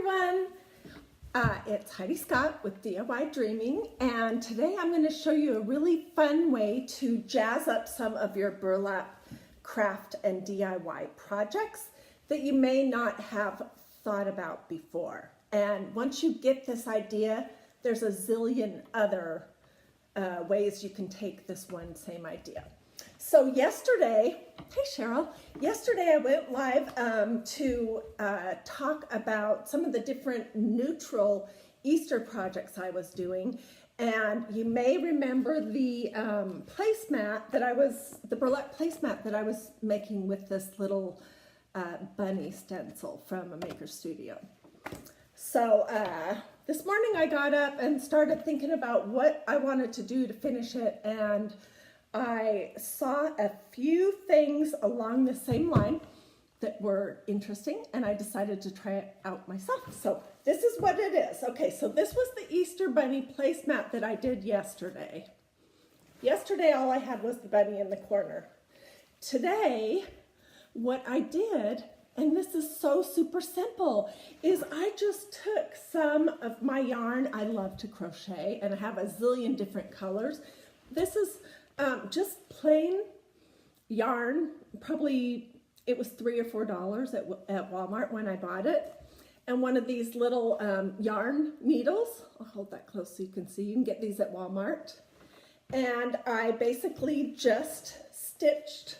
everyone. It's Hiedi Scott with DiyDreaming, and today I'm going to show you a really fun way to jazz up some of your burlap craft and DIY projects that you may not have thought about before. And once you get this idea, there's a zillion other ways you can take this one same idea. So yesterday, hey Cheryl, yesterday I went live to talk about some of the different neutral Easter projects I was doing. And you may remember the placemat that the burlap placemat that I was making with this little bunny stencil from a maker studio. So this morning I got up and started thinking about what I wanted to do to finish it, and I saw a few things along the same line that were interesting, and I decided to try it out myself. So this is what it is. Okay, so this was the Easter bunny placemat that I did yesterday. Yesterday all I had was the bunny in the corner. Today what I did, and this is so super simple, is I just took some of my yarn. I love to crochet and I have a zillion different colors. This is just plain yarn. Probably it was $3 or $4 at Walmart when I bought it. And one of these little yarn needles. I'll hold that close so you can see. You can get these at Walmart. And I basically just stitched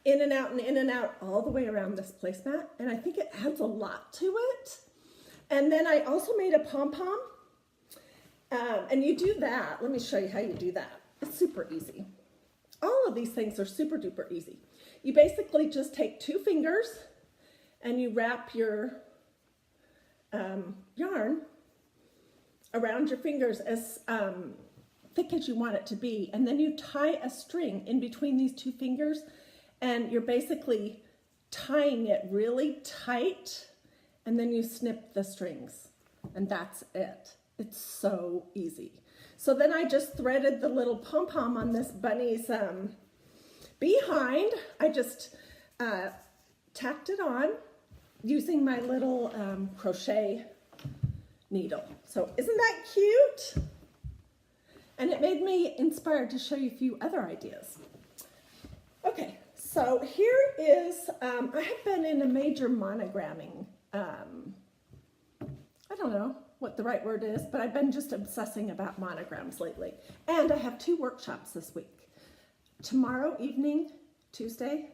in and out and in and out all the way around this placemat. And I think it adds a lot to it. And then I also made a pom-pom. And you do that. Let me show you how you do that. It's super easy. All of these things are super duper easy. You basically just take two fingers and you wrap your yarn around your fingers as thick as you want it to be, and then you tie a string in between these two fingers, and you're basically tying it really tight, and then you snip the strings, and that's it. It's so easy. So then I just threaded the little pom-pom on this bunny's behind. I just tacked it on using my little crochet needle. So isn't that cute? And it made me inspired to show you a few other ideas. Okay, so here is, I have been in a major monogramming, I don't know what the right word is, but I've been just obsessing about monograms lately. And I have two workshops this week. Tomorrow evening, Tuesday,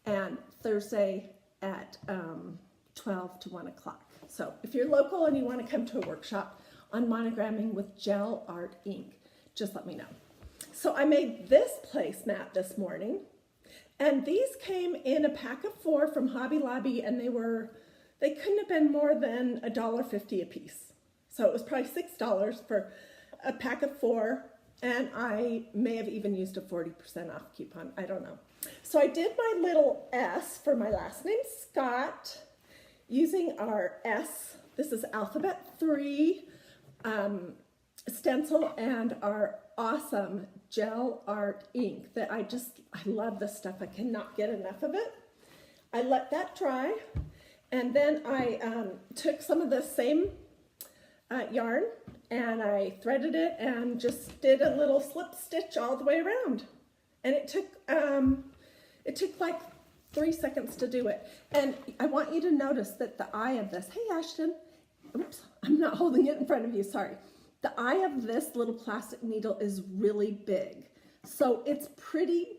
and Thursday at 12 to 1 o'clock. So if you're local and you want to come to a workshop on monogramming with gel art ink, just let me know. So I made this placemat this morning, and these came in a pack of 4 from Hobby Lobby, and they couldn't have been more than $1.50 a piece. So it was probably $6 for a pack of 4, and I may have even used a 40% off coupon. I don't know. So I did my little S for my last name, Scott, using our S. This is Alphabet 3 stencil and our awesome gel art ink that I love this stuff. I cannot get enough of it. I let that dry, and then I took some of the same yarn and I threaded it and just did a little slip stitch all the way around. And it took like 3 seconds to do it. And I want you to notice that the eye of this, hey Ashton, oops, I'm not holding it in front of you, sorry. The eye of this little plastic needle is really big. So it's pretty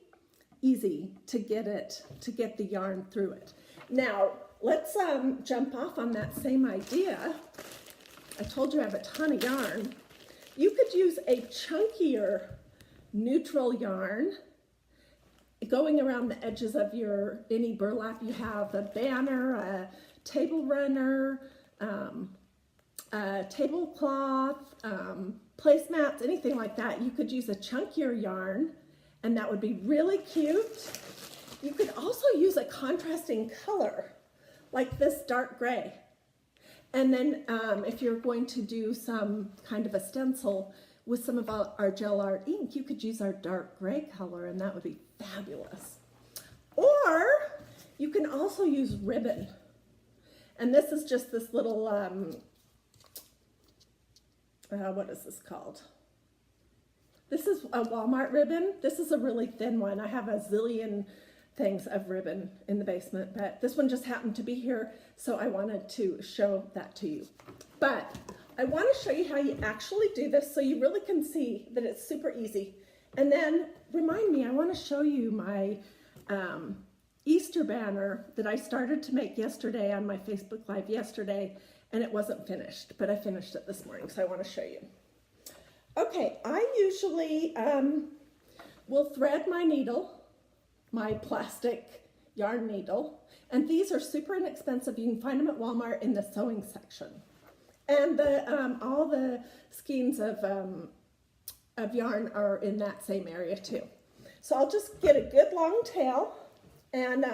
easy to get the yarn through it. Now, let's jump off on that same idea. I told you I have a ton of yarn. You could use a chunkier neutral yarn going around the edges of any burlap you have, a banner, a table runner, a tablecloth, placemats, anything like that. You could use a chunkier yarn, and that would be really cute. You could also use a contrasting color, like this dark gray. And then if you're going to do some kind of a stencil with some of our gel art ink, you could use our dark gray color, and that would be fabulous. Or you can also use ribbon. And this is just this little, what is this called? This is a Walmart ribbon. This is a really thin one. I have a zillion things of ribbon in the basement, but this one just happened to be here, so I wanted to show that to you. But I want to show you how you actually do this so you really can see that it's super easy. And then remind me, I want to show you my Easter banner that I started to make yesterday on my Facebook Live yesterday, and it wasn't finished, but I finished it this morning, so I want to show you. Okay, I usually will thread my needle, my plastic yarn needle, and these are super inexpensive. You can find them at Walmart in the sewing section. And all the skeins of yarn are in that same area too. So I'll just get a good long tail, and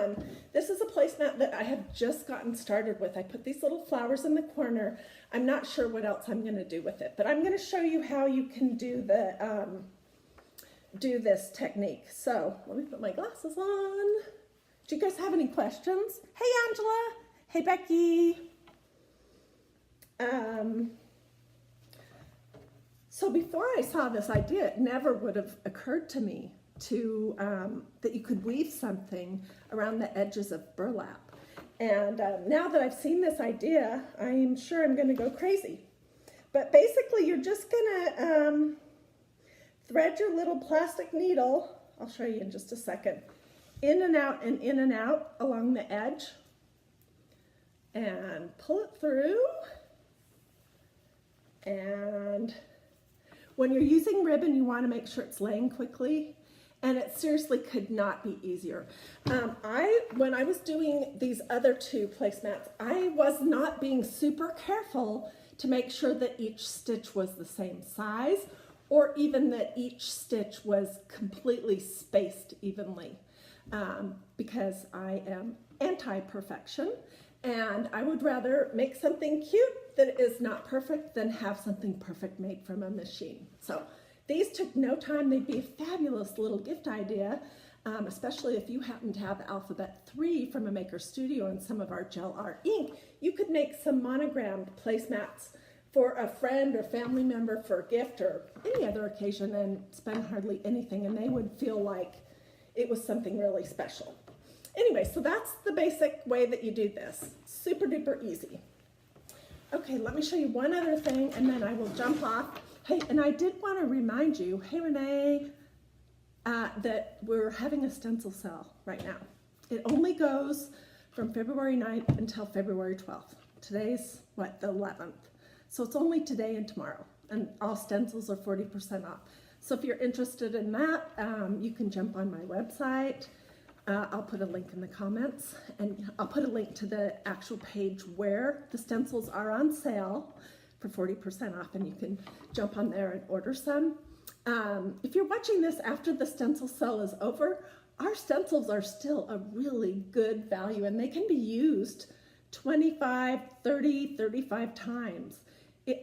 this is a placemat that I have just gotten started with. I put these little flowers in the corner. I'm not sure what else I'm going to do with it, but I'm going to show you how you can do the do this technique. So let me put my glasses on. Do you guys have any questions? Hey Angela, hey Becky. So before I saw this idea, it never would have occurred to me to that you could weave something around the edges of burlap. And now that I've seen this idea, I'm sure I'm going to go crazy. But basically, you're just going to thread your little plastic needle, I'll show you in just a second, in and out along the edge, and pull it through. And when you're using ribbon, you want to make sure it's laying quickly, and it seriously could not be easier. When I was doing these other two placemats, I was not being super careful to make sure that each stitch was the same size, or even that each stitch was completely spaced evenly, because I am anti-perfection, and I would rather make something cute that is not perfect than have something perfect made from a machine. So these took no time. They'd be a fabulous little gift idea, especially if you happen to have Alphabet 3 from a Maker Studio and some of our gel art ink. You could make some monogrammed placemats for a friend or family member for a gift or any other occasion and spend hardly anything, and they would feel like it was something really special. Anyway, so that's the basic way that you do this. Super duper easy. Okay, let me show you one other thing and then I will jump off. Hey, and I did want to remind you, hey Renee, that we're having a stencil sale right now. It only goes from February 9th until February 12th. Today's, what, the 11th. So it's only today and tomorrow, and all stencils are 40% off. So if you're interested in that, you can jump on my website. I'll put a link in the comments, and I'll put a link to the actual page where the stencils are on sale for 40% off, and you can jump on there and order some. If you're watching this after the stencil sale is over, our stencils are still a really good value, and they can be used 25, 30, 35 times,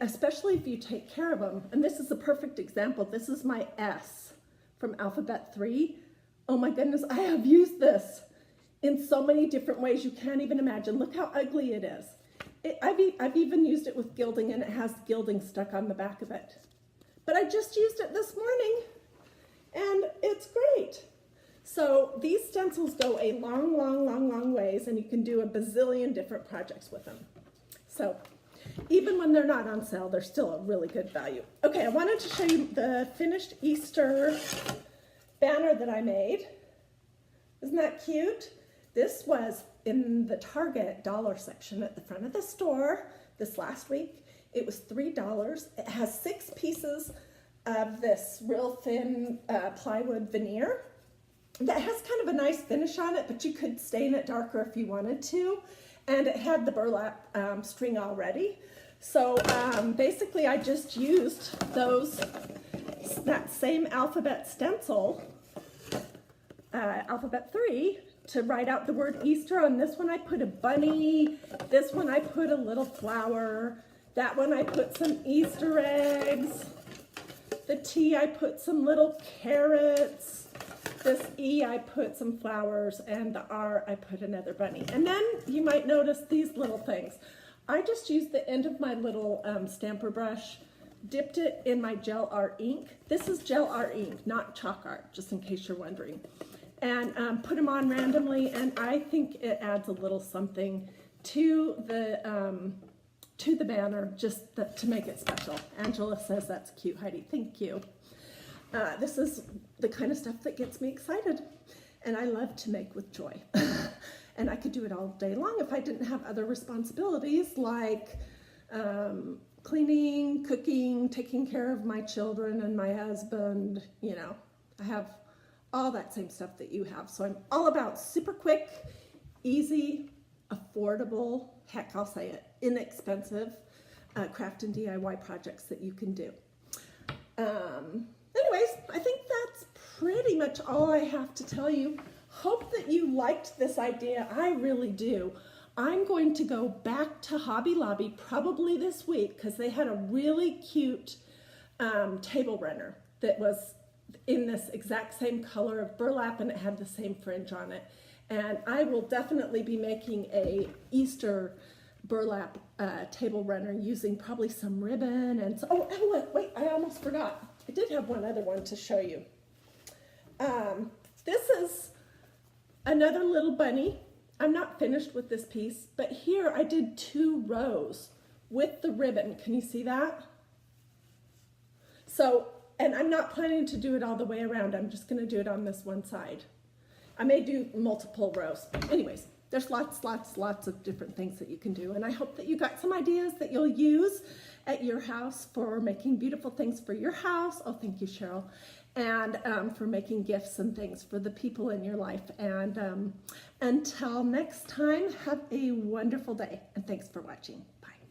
especially if you take care of them. And this is a perfect example. This is my S from Alphabet 3. Oh my goodness, I have used this in so many different ways you can't even imagine. Look how ugly it is. I've even used it with gilding, and it has gilding stuck on the back of it. But I just used it this morning, and it's great. So these stencils go a long, long, long, long ways, and you can do a bazillion different projects with them. So even when they're not on sale, they're still a really good value. Okay, I wanted to show you the finished Easter banner that I made. Isn't that cute? This was in the Target dollar section at the front of the store this last week. It was $3. It has 6 pieces of this real thin plywood veneer that has kind of a nice finish on it, but you could stain it darker if you wanted to. And it had the burlap string already. So basically I just used that same alphabet stencil, Alphabet 3, to write out the word Easter. On this one I put a bunny, this one I put a little flower, that one I put some Easter eggs, the T I put some little carrots, this E, I put some flowers, and the R, I put another bunny. And then you might notice these little things. I just used the end of my little stamper brush, dipped it in my gel art ink. This is gel art ink, not chalk art, just in case you're wondering. And put them on randomly, and I think it adds a little something to the banner, just to make it special. Angela says that's cute, Heidi. Thank you. This is the kind of stuff that gets me excited, and I love to make with joy. And I could do it all day long if I didn't have other responsibilities like cleaning, cooking, taking care of my children and my husband. You know, I have all that same stuff that you have. So I'm all about super quick, easy, affordable, heck, I'll say it, inexpensive craft and DIY projects that you can do. Anyways, I think that's pretty much all I have to tell you. Hope that you liked this idea. I really do. I'm going to go back to Hobby Lobby probably this week because they had a really cute table runner that was in this exact same color of burlap, and it had the same fringe on it. And I will definitely be making a Easter burlap table runner using probably some ribbon and so, oh, wait, I almost forgot. I did have one other one to show you. This is another little bunny. I'm not finished with this piece, but here I did 2 rows with the ribbon. Can you see that? So, and I'm not planning to do it all the way around. I'm just going to do it on this one side. I may do multiple rows. Anyways, there's lots of different things that you can do, and I hope that you got some ideas that you'll use at your house for making beautiful things for your house. Oh, thank you, Cheryl. And for making gifts and things for the people in your life. And until next time, have a wonderful day, and thanks for watching. Bye.